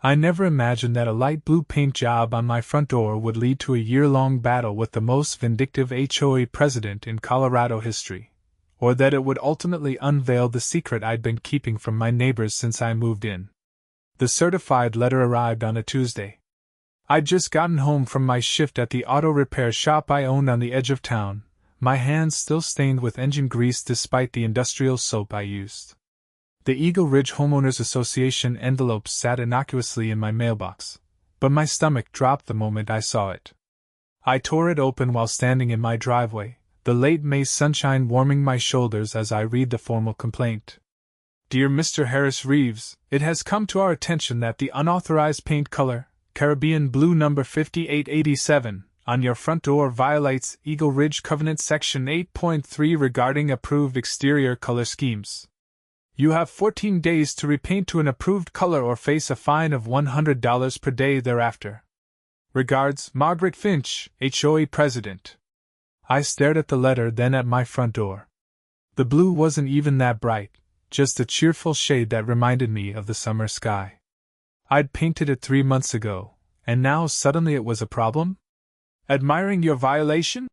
I never imagined that a light blue paint job on my front door would lead to a year-long battle with the most vindictive HOA president in Colorado history, or that it would ultimately unveil the secret I'd been keeping from my neighbors since I moved in. The certified letter arrived on a Tuesday. I'd just gotten home from my shift at the auto repair shop I owned on the edge of town, my hands still stained with engine grease despite the industrial soap I used. The Eagle Ridge Homeowners Association envelope sat innocuously in my mailbox, but my stomach dropped the moment I saw it. I tore it open while standing in my driveway, the late May sunshine warming my shoulders as I read the formal complaint. Dear Mr. Harris Reeves, it has come to our attention that the unauthorized paint color, Caribbean Blue number 5887, on your front door violates Eagle Ridge Covenant Section 8.3 regarding approved exterior color schemes. You have 14 days to repaint to an approved color or face a fine of $100 per day thereafter. Regards, Margaret Finch, HOA President. I stared at the letter, then at my front door. The blue wasn't even that bright, just a cheerful shade that reminded me of the summer sky. I'd painted it 3 months ago, and now suddenly it was a problem? Admiring your violation?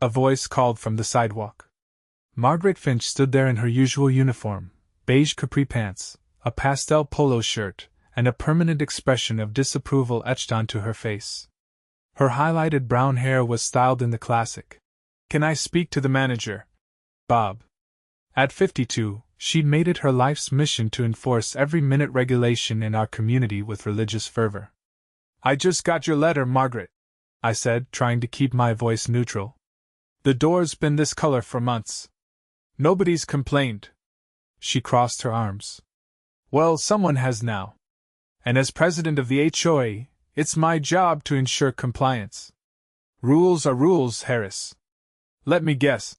A voice called from the sidewalk. Margaret Finch stood there in her usual uniform, beige capri pants, a pastel polo shirt, and a permanent expression of disapproval etched onto her face. Her highlighted brown hair was styled in the classic, "Can I speak to the manager?" bob. At 52, she'd made it her life's mission to enforce every minute regulation in our community with religious fervor. I just got your letter, Margaret, I said, trying to keep my voice neutral. The door's been this color for months. Nobody's complained. She crossed her arms. Well, someone has now. And as president of the HOA, it's my job to ensure compliance. Rules are rules, Harris. Let me guess,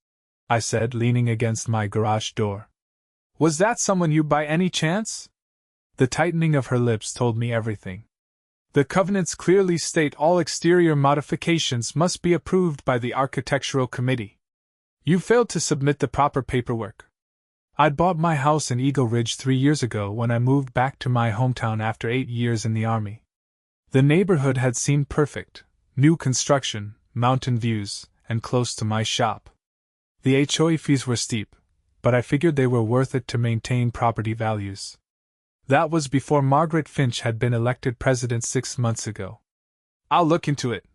I said, leaning against my garage door. Was that someone you by any chance? The tightening of her lips told me everything. The covenants clearly state all exterior modifications must be approved by the Architectural Committee. You failed to submit the proper paperwork. I'd bought my house in Eagle Ridge 3 years ago when I moved back to my hometown after 8 years in the Army. The neighborhood had seemed perfect, new construction, mountain views, and close to my shop. The HOA fees were steep, but I figured they were worth it to maintain property values. That was before Margaret Finch had been elected president 6 months ago. I'll look into it,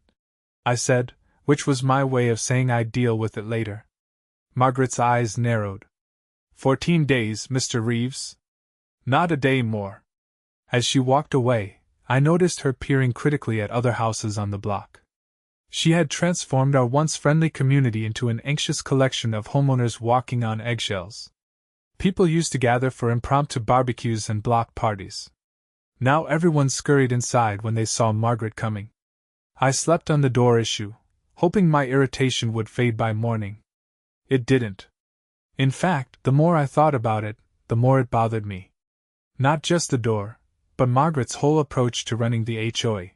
I said, which was my way of saying I'd deal with it later. Margaret's eyes narrowed. 14 days, Mr. Reeves? Not a day more. As she walked away, I noticed her peering critically at other houses on the block. She had transformed our once friendly community into an anxious collection of homeowners walking on eggshells. People used to gather for impromptu barbecues and block parties. Now everyone scurried inside when they saw Margaret coming. I slept on the door issue, hoping my irritation would fade by morning. It didn't. In fact, the more I thought about it, the more it bothered me. Not just the door, but Margaret's whole approach to running the HOA.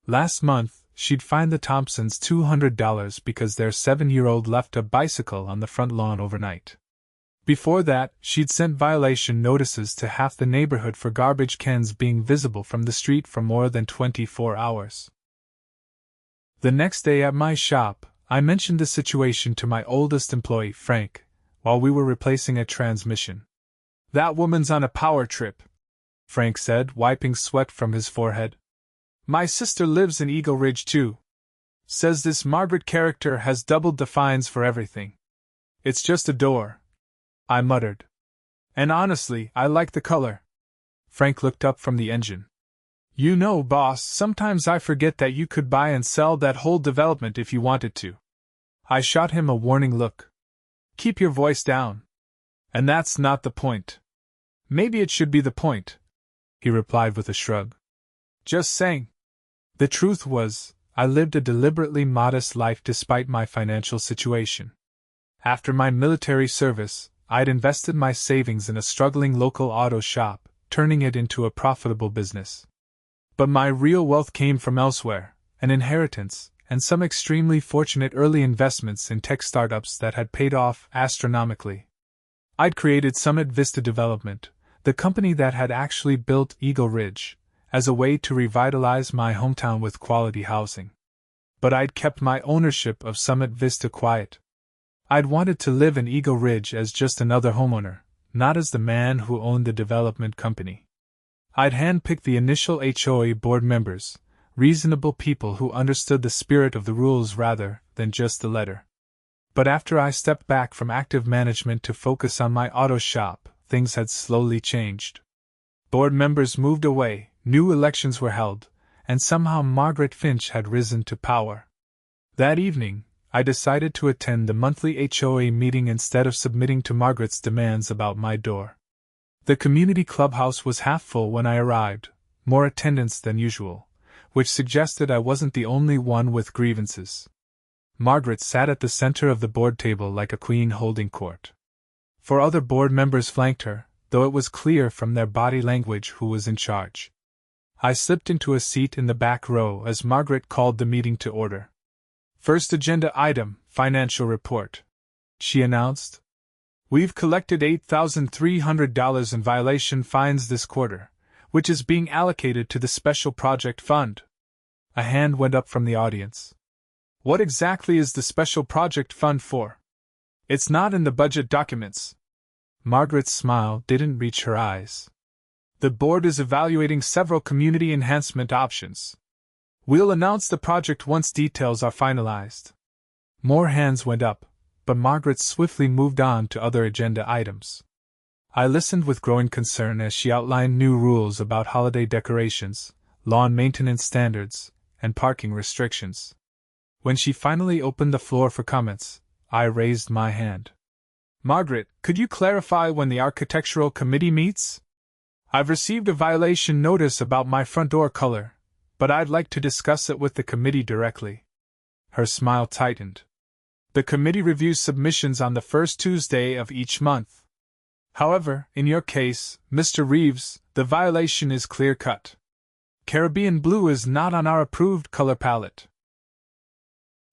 Last month, she'd fined the Thompsons $200 because their 7-year-old left a bicycle on the front lawn overnight. Before that, she'd sent violation notices to half the neighborhood for garbage cans being visible from the street for more than 24 hours. The next day at my shop, I mentioned the situation to my oldest employee, Frank, while we were replacing a transmission. That woman's on a power trip, Frank said, wiping sweat from his forehead. My sister lives in Eagle Ridge too. Says this Margaret character has doubled the fines for everything. It's just a door, I muttered. And honestly, I like the color. Frank looked up from the engine. You know, boss, sometimes I forget that you could buy and sell that whole development if you wanted to. I shot him a warning look. Keep your voice down. And that's not the point. Maybe it should be the point, he replied with a shrug. Just saying. The truth was, I lived a deliberately modest life despite my financial situation. After my military service, I'd invested my savings in a struggling local auto shop, turning it into a profitable business. But my real wealth came from elsewhere, an inheritance, and some extremely fortunate early investments in tech startups that had paid off astronomically. I'd created Summit Vista Development, the company that had actually built Eagle Ridge, as a way to revitalize my hometown with quality housing. But I'd kept my ownership of Summit Vista quiet. I'd wanted to live in Eagle Ridge as just another homeowner, not as the man who owned the development company. I'd handpicked the initial HOA board members, reasonable people who understood the spirit of the rules rather than just the letter. But after I stepped back from active management to focus on my auto shop, things had slowly changed. Board members moved away, new elections were held, and somehow Margaret Finch had risen to power. That evening, I decided to attend the monthly HOA meeting instead of submitting to Margaret's demands about my door. The community clubhouse was half full when I arrived, more attendance than usual, which suggested I wasn't the only one with grievances. Margaret sat at the center of the board table like a queen holding court. 4 other board members flanked her, though it was clear from their body language who was in charge. I slipped into a seat in the back row as Margaret called the meeting to order. First agenda item, financial report, she announced. We've collected $8,300 in violation fines this quarter, which is being allocated to the Special Project Fund. A hand went up from the audience. What exactly is the Special Project Fund for? It's not in the budget documents. Margaret's smile didn't reach her eyes. The board is evaluating several community enhancement options. We'll announce the project once details are finalized. More hands went up, but Margaret swiftly moved on to other agenda items. I listened with growing concern as she outlined new rules about holiday decorations, lawn maintenance standards, and parking restrictions. When she finally opened the floor for comments, I raised my hand. Margaret, could you clarify when the Architectural Committee meets? I've received a violation notice about my front door color, but I'd like to discuss it with the committee directly. Her smile tightened. The committee reviews submissions on the first Tuesday of each month. However, in your case, Mr. Reeves, the violation is clear-cut. Caribbean blue is not on our approved color palette.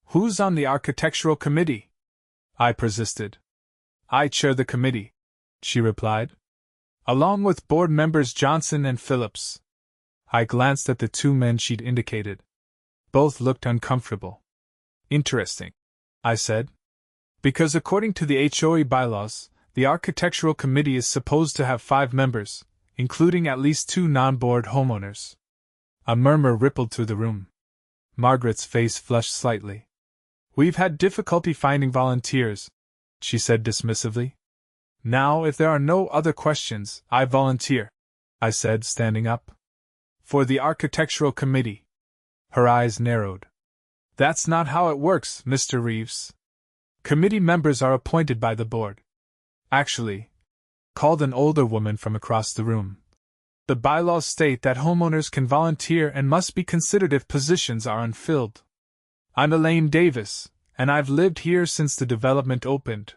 Who's on the Architectural Committee? I persisted. I chair the committee, she replied. Along with board members Johnson and Phillips. I glanced at the 2 men she'd indicated. Both looked uncomfortable. Interesting, I said. Because according to the HOA bylaws, the Architectural Committee is supposed to have 5 members, including at least 2 non-board homeowners. A murmur rippled through the room. Margaret's face flushed slightly. We've had difficulty finding volunteers, she said dismissively. Now, if there are no other questions, I volunteer, I said, standing up. For the Architectural Committee. Her eyes narrowed. That's not how it works, Mr. Reeves. Committee members are appointed by the board. Actually, called an older woman from across the room. The bylaws state that homeowners can volunteer and must be considered if positions are unfilled. I'm Elaine Davis, and I've lived here since the development opened.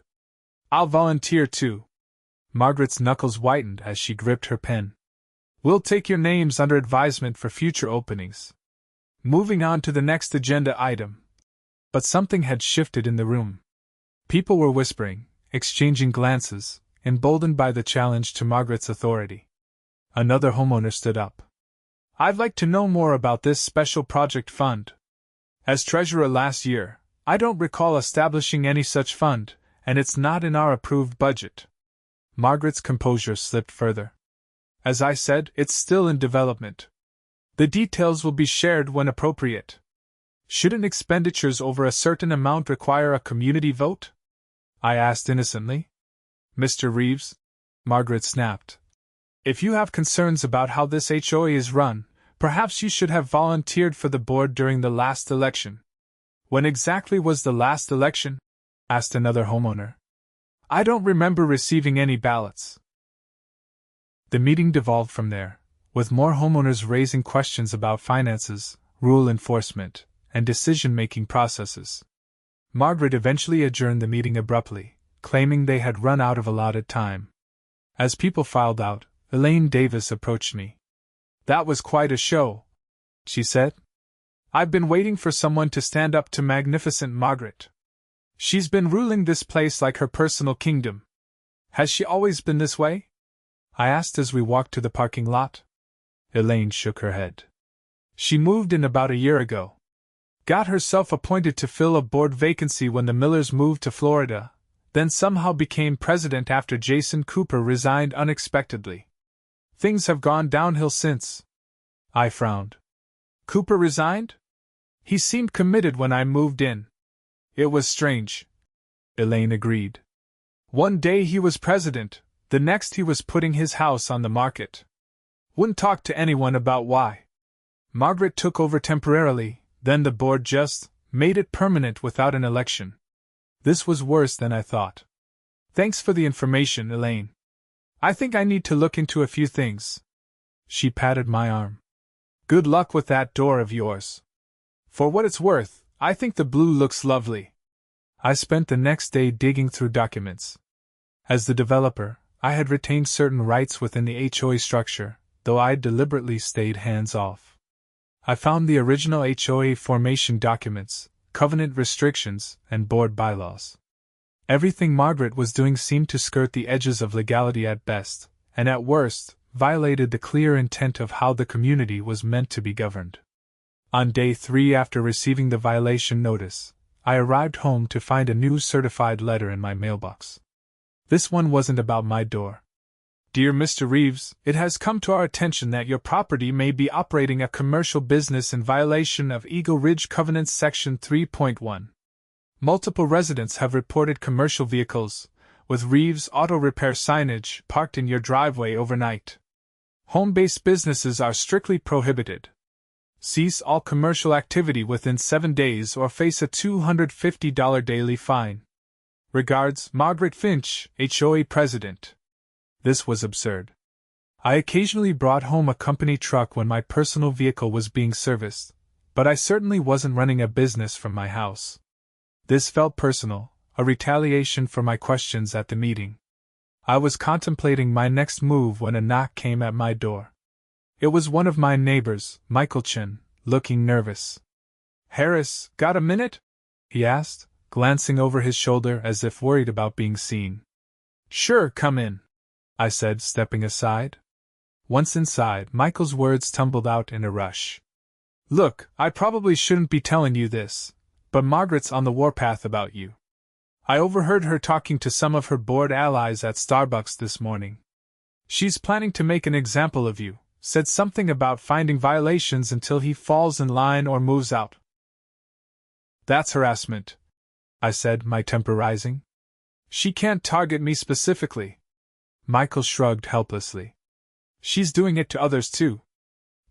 I'll volunteer too. Margaret's knuckles whitened as she gripped her pen. We'll take your names under advisement for future openings. Moving on to the next agenda item. But something had shifted in the room. People were whispering, exchanging glances, emboldened by the challenge to Margaret's authority. Another homeowner stood up. I'd like to know more about this special project fund. As treasurer last year, I don't recall establishing any such fund, and it's not in our approved budget. Margaret's composure slipped further. As I said, it's still in development. The details will be shared when appropriate. Shouldn't expenditures over a certain amount require a community vote? I asked innocently. Mr. Reeves, Margaret snapped. If you have concerns about how this HOA is run, perhaps you should have volunteered for the board during the last election. When exactly was the last election? Asked another homeowner. I don't remember receiving any ballots. The meeting devolved from there, with more homeowners raising questions about finances, rule enforcement, and decision-making processes. Margaret eventually adjourned the meeting abruptly, claiming they had run out of allotted time. As people filed out, Elaine Davis approached me. That was quite a show, she said. I've been waiting for someone to stand up to Magnificent Margaret. She's been ruling this place like her personal kingdom. Has she always been this way? I asked as we walked to the parking lot. Elaine shook her head. She moved in about a year ago. Got herself appointed to fill a board vacancy when the Millers moved to Florida, then somehow became president after Jason Cooper resigned unexpectedly. Things have gone downhill since. I frowned. Cooper resigned? He seemed committed when I moved in. It was strange. Elaine agreed. One day he was president, the next he was putting his house on the market. Wouldn't talk to anyone about why. Margaret took over temporarily, then the board just made it permanent without an election. This was worse than I thought. Thanks for the information, Elaine. I think I need to look into a few things. She patted my arm. Good luck with that door of yours. For what it's worth, I think the blue looks lovely. I spent the next day digging through documents. As the developer, I had retained certain rights within the HOA structure, though I deliberately stayed hands-off. I found the original HOA formation documents, covenant restrictions, and board bylaws. Everything Margaret was doing seemed to skirt the edges of legality at best, and at worst, violated the clear intent of how the community was meant to be governed. On day 3 after receiving the violation notice, I arrived home to find a new certified letter in my mailbox. This one wasn't about my door. Dear Mr. Reeves, it has come to our attention that your property may be operating a commercial business in violation of Eagle Ridge Covenants Section 3.1. Multiple residents have reported commercial vehicles, with Reeves Auto Repair signage, parked in your driveway overnight. Home-based businesses are strictly prohibited. Cease all commercial activity within 7 days or face a $250 daily fine. Regards, Margaret Finch, HOA President. This was absurd. I occasionally brought home a company truck when my personal vehicle was being serviced, but I certainly wasn't running a business from my house. This felt personal, a retaliation for my questions at the meeting. I was contemplating my next move when a knock came at my door. It was one of my neighbors, Michael Chin, looking nervous. Harris, got a minute? He asked, glancing over his shoulder as if worried about being seen. Sure, come in, I said, stepping aside. Once inside, Michael's words tumbled out in a rush. Look, I probably shouldn't be telling you this, but Margaret's on the warpath about you. I overheard her talking to some of her board allies at Starbucks this morning. She's planning to make an example of you, said something about finding violations until he falls in line or moves out. That's harassment, I said, my temper rising. She can't target me specifically. Michael shrugged helplessly. She's doing it to others too.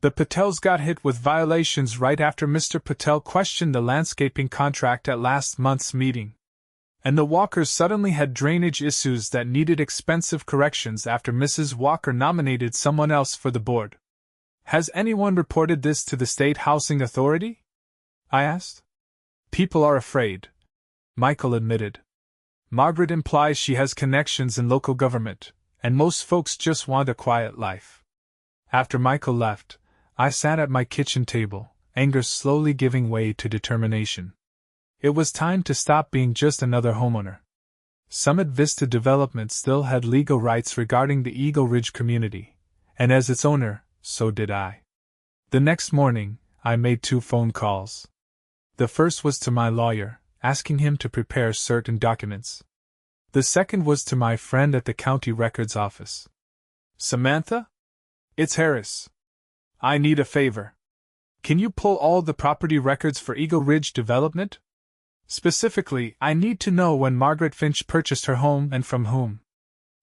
The Patels got hit with violations right after Mr. Patel questioned the landscaping contract at last month's meeting. And the Walkers suddenly had drainage issues that needed expensive corrections after Mrs. Walker nominated someone else for the board. Has anyone reported this to the State Housing Authority? I asked. People are afraid, Michael admitted. Margaret implies she has connections in local government, and most folks just want a quiet life. After Michael left, I sat at my kitchen table, anger slowly giving way to determination. It was time to stop being just another homeowner. Summit Vista Development still had legal rights regarding the Eagle Ridge community, and as its owner, so did I. The next morning, I made 2 phone calls. The first was to my lawyer, asking him to prepare certain documents. The second was to my friend at the county records office. Samantha? It's Harris. I need a favor. Can you pull all the property records for Eagle Ridge Development? Specifically, I need to know when Margaret Finch purchased her home and from whom.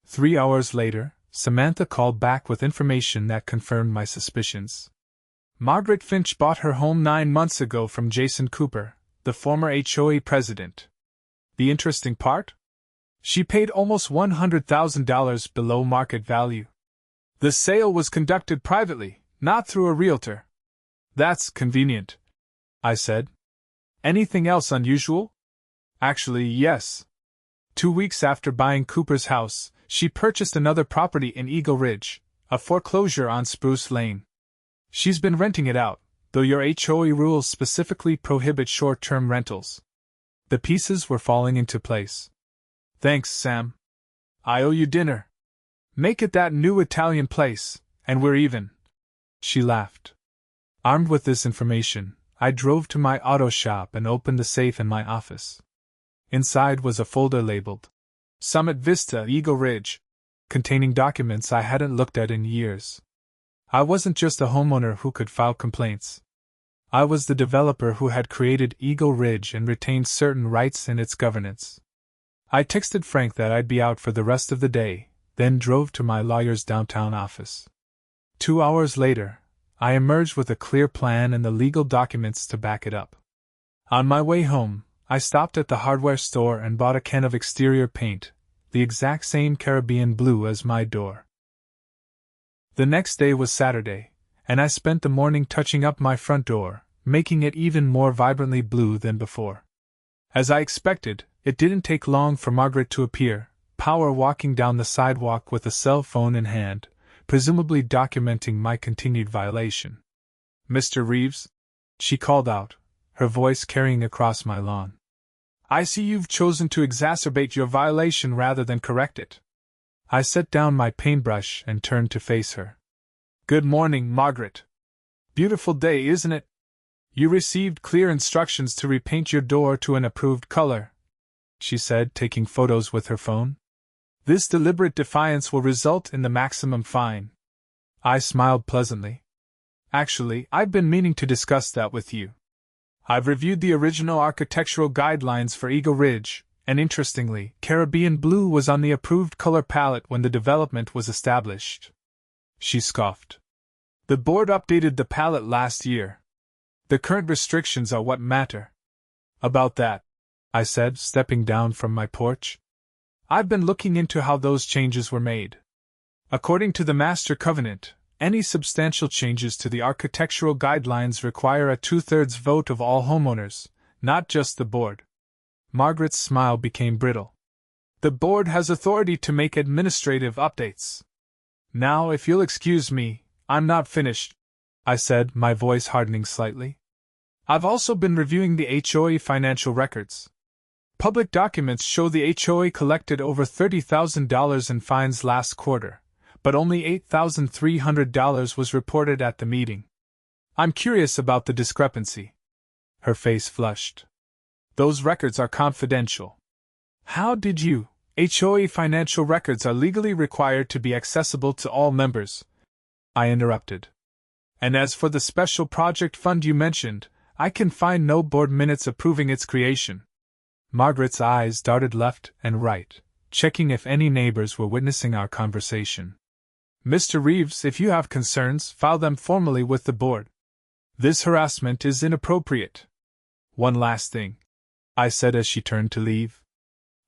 3 hours later, Samantha called back with information that confirmed my suspicions. Margaret Finch bought her home 9 months ago from Jason Cooper, the former HOA president. The interesting part? She paid almost $100,000 below market value. The sale was conducted privately, not through a realtor. That's convenient, I said. Anything else unusual? Actually, yes. 2 weeks after buying Cooper's house, she purchased another property in Eagle Ridge, a foreclosure on Spruce Lane. She's been renting it out, though your HOA rules specifically prohibit short-term rentals. The pieces were falling into place. Thanks, Sam. I owe you dinner. Make it that new Italian place, and we're even. She laughed. Armed with this information, I drove to my auto shop and opened the safe in my office. Inside was a folder labeled Summit Vista, Eagle Ridge, containing documents I hadn't looked at in years. I wasn't just a homeowner who could file complaints. I was the developer who had created Eagle Ridge and retained certain rights in its governance. I texted Frank that I'd be out for the rest of the day, then drove to my lawyer's downtown office. 2 hours later, I emerged with a clear plan and the legal documents to back it up. On my way home, I stopped at the hardware store and bought a can of exterior paint, the exact same Caribbean blue as my door. The next day was Saturday, and I spent the morning touching up my front door, making it even more vibrantly blue than before. As I expected, it didn't take long for Margaret to appear, power walking down the sidewalk with a cell phone in hand, presumably documenting my continued violation. "Mr. Reeves?" she called out, her voice carrying across my lawn. "I see you've chosen to exacerbate your violation rather than correct it." I set down my paintbrush and turned to face her. "Good morning, Margaret. Beautiful day, isn't it? You received clear instructions to repaint your door to an approved color," she said, taking photos with her phone. "This deliberate defiance will result in the maximum fine." I smiled pleasantly. "Actually, I've been meaning to discuss that with you. I've reviewed the original architectural guidelines for Eagle Ridge, and interestingly, Caribbean blue was on the approved color palette when the development was established." She scoffed. "The board updated the palette last year. The current restrictions are what matter." "About that," I said, stepping down from my porch, "I've been looking into how those changes were made. According to the Master Covenant, any substantial changes to the architectural guidelines require a 2/3 vote of all homeowners, not just the board." Margaret's smile became brittle. "The board has authority to make administrative updates. Now, if you'll excuse me, I'm not finished," I said, my voice hardening slightly. "I've also been reviewing the HOA financial records. Public documents show the HOA collected over $30,000 in fines last quarter, but only $8,300 was reported at the meeting. I'm curious about the discrepancy." Her face flushed. "Those records are confidential." "How did you? HOA financial records are legally required to be accessible to all members," I interrupted. "And as for the special project fund you mentioned, I can find no board minutes approving its creation." Margaret's eyes darted left and right, checking if any neighbors were witnessing our conversation. "Mr. Reeves, if you have concerns, file them formally with the board. This harassment is inappropriate." "One last thing," I said as she turned to leave.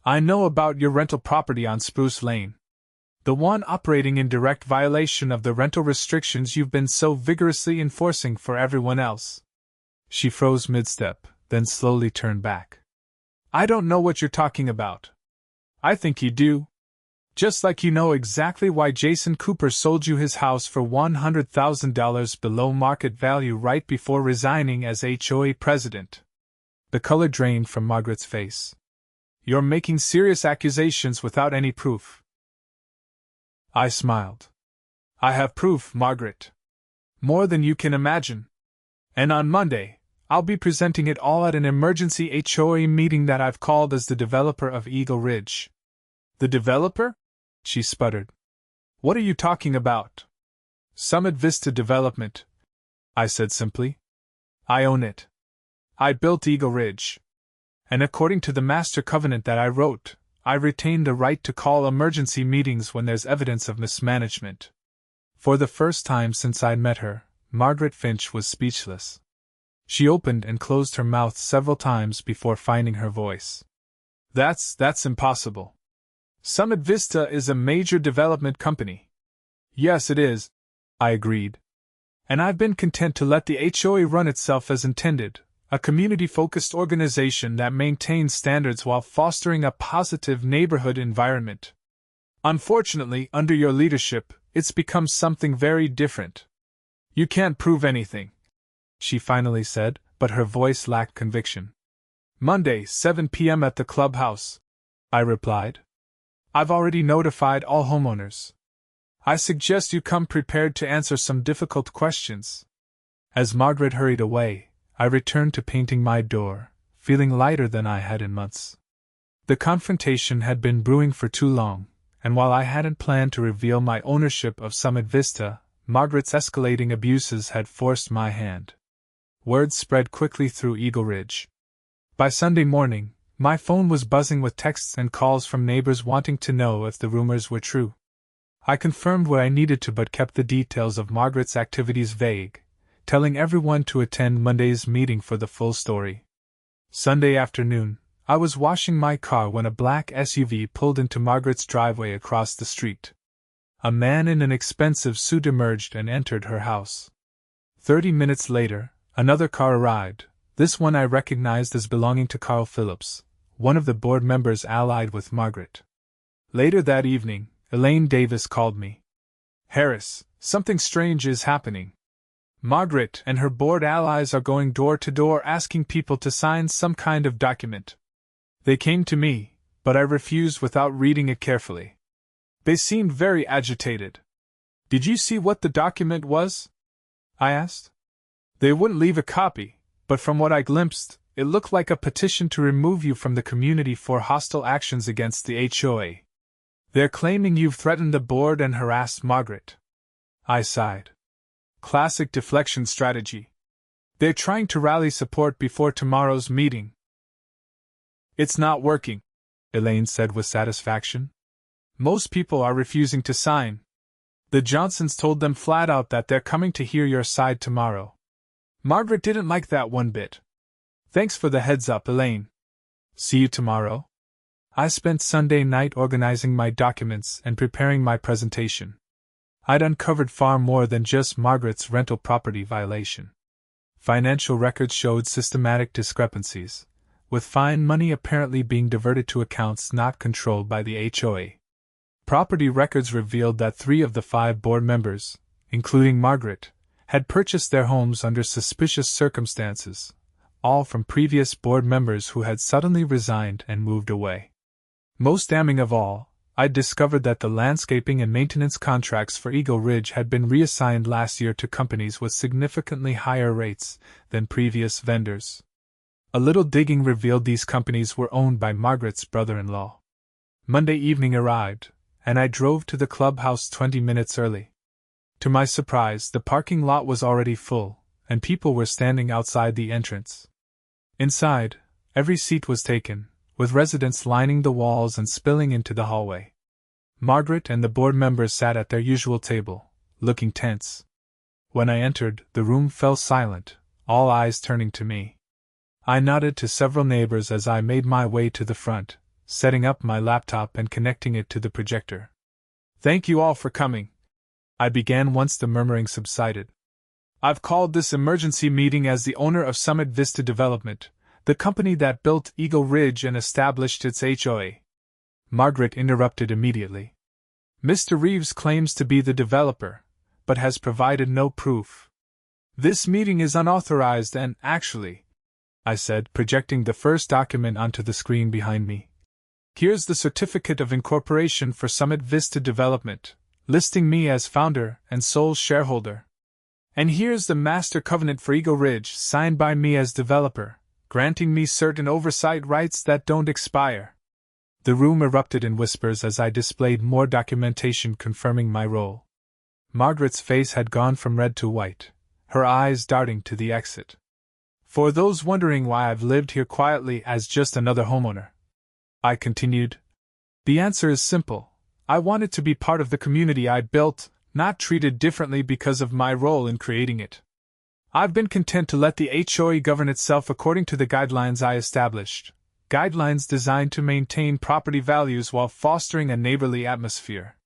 "I know about your rental property on Spruce Lane. The one operating in direct violation of the rental restrictions you've been so vigorously enforcing for everyone else." She froze mid-step, then slowly turned back. "I don't know what you're talking about." "I think you do. Just like you know exactly why Jason Cooper sold you his house for $100,000 below market value right before resigning as HOA president." The color drained from Margaret's face. "You're making serious accusations without any proof." I smiled. "I have proof, Margaret. More than you can imagine. And on Monday, I'll be presenting it all at an emergency HOA meeting that I've called as the developer of Eagle Ridge." "The developer?" she sputtered. "What are you talking about?" "Summit Vista Development," I said simply. "I own it. I built Eagle Ridge. And according to the Master Covenant that I wrote, I retain the right to call emergency meetings when there's evidence of mismanagement." For the first time since I'd met her, Margaret Finch was speechless. She opened and closed her mouth several times before finding her voice. That's impossible. Summit Vista is a major development company." "Yes, it is," I agreed. "And I've been content to let the HOA run itself as intended, a community-focused organization that maintains standards while fostering a positive neighborhood environment. Unfortunately, under your leadership, it's become something very different. You can't prove anything," she finally said, but her voice lacked conviction. "Monday, 7 p.m. at the clubhouse," I replied. "I've already notified all homeowners. I suggest you come prepared to answer some difficult questions." As Margaret hurried away, I returned to painting my door, feeling lighter than I had in months. The confrontation had been brewing for too long, and while I hadn't planned to reveal my ownership of Summit Vista, Margaret's escalating abuses had forced my hand. Word spread quickly through Eagle Ridge. By Sunday morning, my phone was buzzing with texts and calls from neighbors wanting to know if the rumors were true. I confirmed what I needed to but kept the details of Margaret's activities vague, telling everyone to attend Monday's meeting for the full story. Sunday afternoon, I was washing my car when a black SUV pulled into Margaret's driveway across the street. A man in an expensive suit emerged and entered her house. 30 minutes later, another car arrived, this one I recognized as belonging to Carl Phillips, one of the board members allied with Margaret. Later that evening, Elaine Davis called me. "Harris, something strange is happening. Margaret and her board allies are going door to door asking people to sign some kind of document. They came to me, but I refused without reading it carefully. They seemed very agitated." "Did you see what the document was?" I asked. "They wouldn't leave a copy, but from what I glimpsed, it looked like a petition to remove you from the community for hostile actions against the HOA. They're claiming you've threatened the board and harassed Margaret." I sighed. Classic deflection strategy. They're trying to rally support before tomorrow's meeting. "It's not working," Elaine said with satisfaction. "Most people are refusing to sign. The Johnsons told them flat out that they're coming to hear your side tomorrow. Margaret didn't like that one bit. Thanks for the heads up, Elaine. See you tomorrow." I spent Sunday night organizing my documents and preparing my presentation. I'd uncovered far more than just Margaret's rental property violation. Financial records showed systematic discrepancies, with fine money apparently being diverted to accounts not controlled by the HOA. Property records revealed that 3 of the 5 board members, including Margaret, had purchased their homes under suspicious circumstances, all from previous board members who had suddenly resigned and moved away. Most damning of all, I'd discovered that the landscaping and maintenance contracts for Eagle Ridge had been reassigned last year to companies with significantly higher rates than previous vendors. A little digging revealed these companies were owned by Margaret's brother-in-law. Monday evening arrived, and I drove to the clubhouse 20 minutes early. To my surprise, the parking lot was already full, and people were standing outside the entrance. Inside, every seat was taken, with residents lining the walls and spilling into the hallway. Margaret and the board members sat at their usual table, looking tense. When I entered, the room fell silent, all eyes turning to me. I nodded to several neighbors as I made my way to the front, setting up my laptop and connecting it to the projector. "Thank you all for coming," I began once the murmuring subsided. "I've called this emergency meeting as the owner of Summit Vista Development, the company that built Eagle Ridge and established its HOA. Margaret interrupted immediately. "Mr. Reeves claims to be the developer, but has provided no proof. This meeting is unauthorized and, actually," I said, projecting the first document onto the screen behind me. "Here's the certificate of incorporation for Summit Vista Development, listing me as founder and sole shareholder. And here's the master covenant for Eagle Ridge, signed by me as developer, granting me certain oversight rights that don't expire." The room erupted in whispers as I displayed more documentation confirming my role. Margaret's face had gone from red to white, her eyes darting to the exit. "For those wondering why I've lived here quietly as just another homeowner," I continued, "the answer is simple. I wanted to be part of the community I built, not treated differently because of my role in creating it. I've been content to let the HOA govern itself according to the guidelines I established, guidelines designed to maintain property values while fostering a neighborly atmosphere."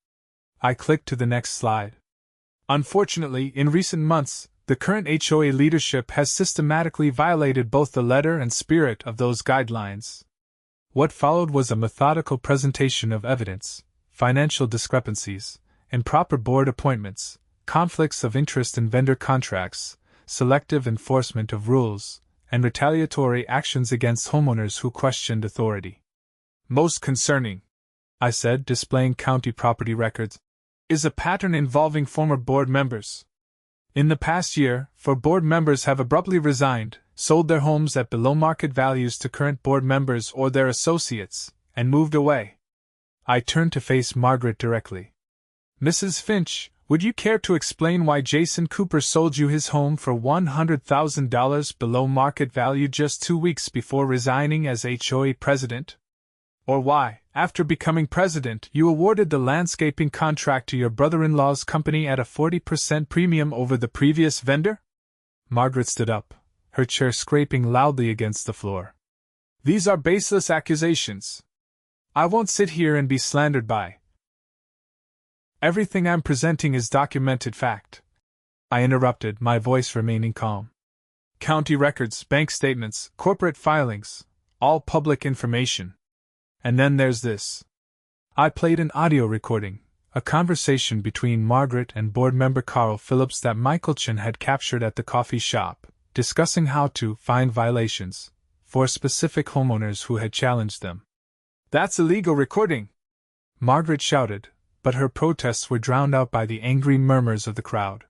I clicked to the next slide. "Unfortunately, in recent months, the current HOA leadership has systematically violated both the letter and spirit of those guidelines." What followed was a methodical presentation of evidence, financial discrepancies, improper board appointments, conflicts of interest in vendor contracts, selective enforcement of rules, and retaliatory actions against homeowners who questioned authority. "Most concerning," I said, displaying county property records. is a pattern involving former board members. In the past year, 4 board members have abruptly resigned, sold their homes at below market values to current board members or their associates, and moved away. I turned to face Margaret directly. Mrs. Finch, would you care to explain why Jason Cooper sold you his home for $100,000 below market value just 2 weeks before resigning as HOA president? Or why, after becoming president, you awarded the landscaping contract to your brother-in-law's company at a 40% premium over the previous vendor? Margaret stood up, her chair scraping loudly against the floor. These are baseless accusations. I won't sit here and be slandered by. Everything I'm presenting is documented fact. I interrupted, my voice remaining calm. County records, bank statements, corporate filings, all public information. And then there's this. I played an audio recording, a conversation between Margaret and board member Carl Phillips that Michaelchen had captured at the coffee shop, discussing how to find violations for specific homeowners who had challenged them. That's illegal recording! Margaret shouted, but her protests were drowned out by the angry murmurs of the crowd.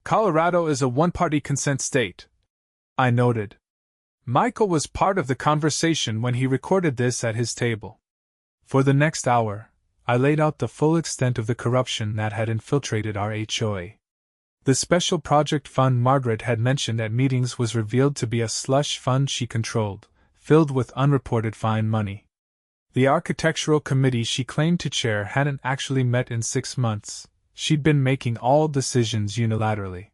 Colorado is a one-party consent state, I noted. Michael was part of the conversation when he recorded this at his table. For the next hour, I laid out the full extent of the corruption that had infiltrated our HOA. The special project fund Margaret had mentioned at meetings was revealed to be a slush fund she controlled, filled with unreported fine money. The architectural committee she claimed to chair hadn't actually met in 6 months. She'd been making all decisions unilaterally.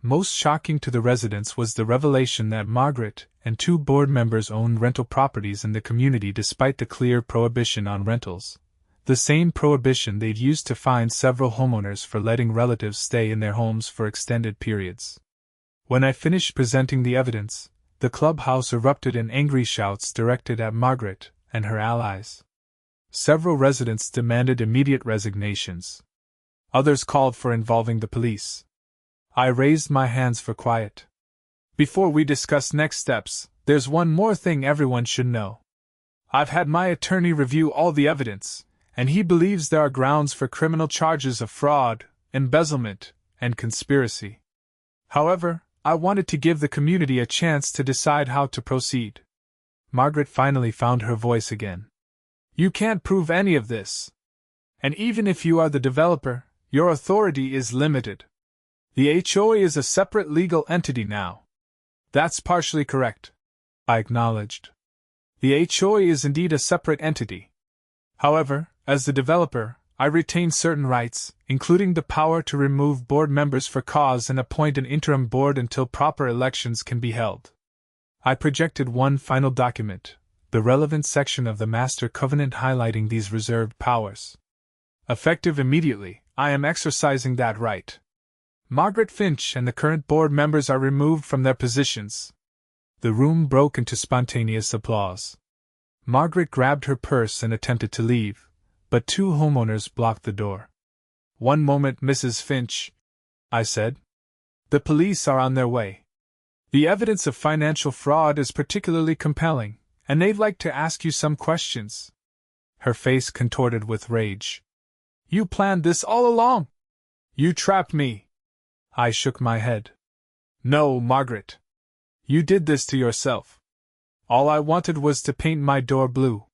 Most shocking to the residents was the revelation that Margaret and 2 board members owned rental properties in the community despite the clear prohibition on rentals. The same prohibition they'd used to fine several homeowners for letting relatives stay in their homes for extended periods. When I finished presenting the evidence, the clubhouse erupted in angry shouts directed at Margaret and her allies. Several residents demanded immediate resignations. Others called for involving the police. I raised my hands for quiet. Before we discuss next steps, there's one more thing everyone should know. I've had my attorney review all the evidence, and he believes there are grounds for criminal charges of fraud, embezzlement, and conspiracy. However, I wanted to give the community a chance to decide how to proceed. Margaret finally found her voice again. You can't prove any of this. And even if you are the developer, your authority is limited. The HOA is a separate legal entity now. That's partially correct, I acknowledged. The HOA is indeed a separate entity. However, as the developer, I retain certain rights, including the power to remove board members for cause and appoint an interim board until proper elections can be held. I projected one final document, the relevant section of the Master Covenant highlighting these reserved powers. Effective immediately, I am exercising that right. Margaret Finch and the current board members are removed from their positions. The room broke into spontaneous applause. Margaret grabbed her purse and attempted to leave, but 2 homeowners blocked the door. One moment, Mrs. Finch, I said. The police are on their way. The evidence of financial fraud is particularly compelling, and they'd like to ask you some questions. Her face contorted with rage. You planned this all along! You trapped me! I shook my head. No, Margaret. You did this to yourself. All I wanted was to paint my door blue.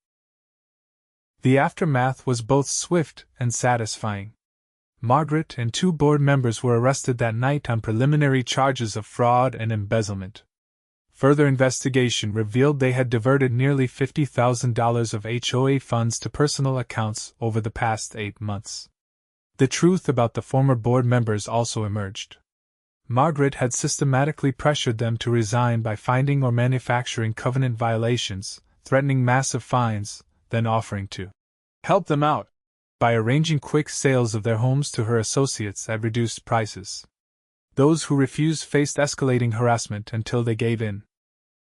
The aftermath was both swift and satisfying. Margaret and 2 board members were arrested that night on preliminary charges of fraud and embezzlement. Further investigation revealed they had diverted nearly $50,000 of HOA funds to personal accounts over the past 8 months. The truth about the former board members also emerged. Margaret had systematically pressured them to resign by finding or manufacturing covenant violations, threatening massive fines, then offering to help them out by arranging quick sales of their homes to her associates at reduced prices. Those who refused faced escalating harassment until they gave in.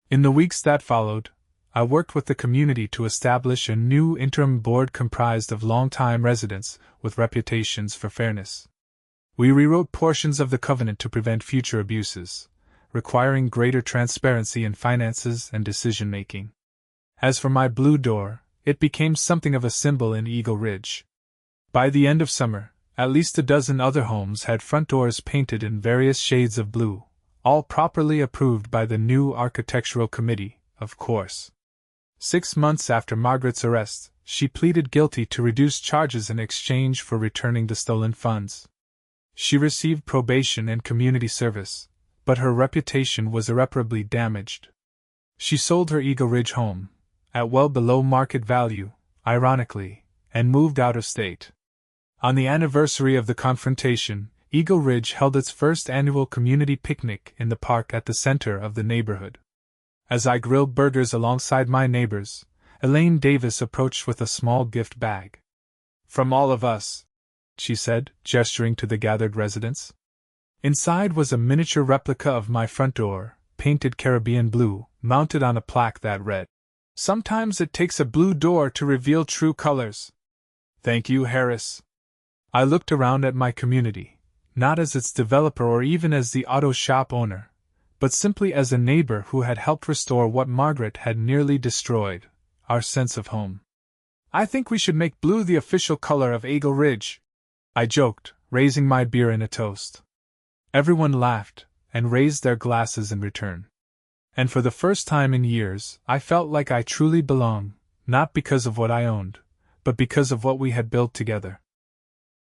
In the weeks that followed, I worked with the community to establish a new interim board comprised of longtime residents with reputations for fairness. We rewrote portions of the covenant to prevent future abuses, requiring greater transparency in finances and decision-making. As for my blue door, it became something of a symbol in Eagle Ridge. By the end of summer, At least a dozen other homes had front doors painted in various shades of blue, all properly approved by the new architectural committee, of course. 6 months after Margaret's arrest, she pleaded guilty to reduced charges in exchange for returning the stolen funds. She received probation and community service, but her reputation was irreparably damaged. She sold her Eagle Ridge home, at well below market value, ironically, and moved out of state. On the anniversary of the confrontation, Eagle Ridge held its first annual community picnic in the park at the center of the neighborhood. As I grilled burgers alongside my neighbors, Elaine Davis approached with a small gift bag. "From all of us," she said, gesturing to the gathered residents. Inside was a miniature replica of my front door, painted Caribbean blue, mounted on a plaque that read, "Sometimes it takes a blue door to reveal true colors." "Thank you, Harris." I looked around at my community, not as its developer or even as the auto shop owner, but simply as a neighbor who had helped restore what Margaret had nearly destroyed, our sense of home. "I think we should make blue the official color of Eagle Ridge," I joked, raising my beer in a toast. Everyone laughed, and raised their glasses in return. And for the first time in years, I felt like I truly belonged, not because of what I owned, but because of what we had built together.